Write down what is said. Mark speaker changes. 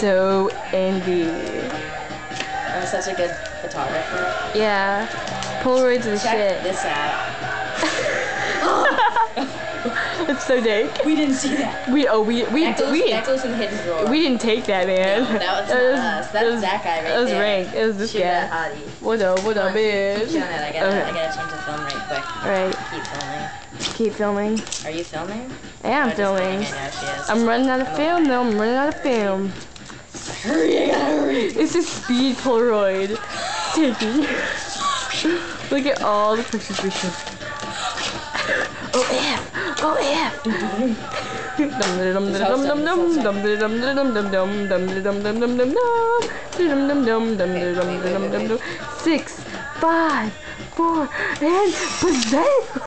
Speaker 1: so envy.
Speaker 2: I'm such a good photographer.
Speaker 1: Yeah. Polaroids are the
Speaker 2: Check
Speaker 1: shit.
Speaker 2: this out.
Speaker 1: It's so dank.
Speaker 2: We didn't see that.
Speaker 1: We
Speaker 2: That goes in the hidden drawer.
Speaker 1: we didn't take that, man.
Speaker 2: No, that was not us. That's that guy right there.
Speaker 1: That was rank. It was this
Speaker 2: Shoot
Speaker 1: guy.
Speaker 2: that hottie.
Speaker 1: What up, bitch?
Speaker 2: Keep doing it. I gotta change the film right quick.
Speaker 1: Alright.
Speaker 2: Keep filming.
Speaker 1: Keep filming.
Speaker 2: Are you filming?
Speaker 1: I am filming.
Speaker 2: I know she is.
Speaker 1: I'm running out of film though. I'm running out of film.
Speaker 2: Hurry, I gotta hurry.
Speaker 1: It's a speed Polaroid taking. Look at all the pictures we took. Oh F! Six, 5, 4, and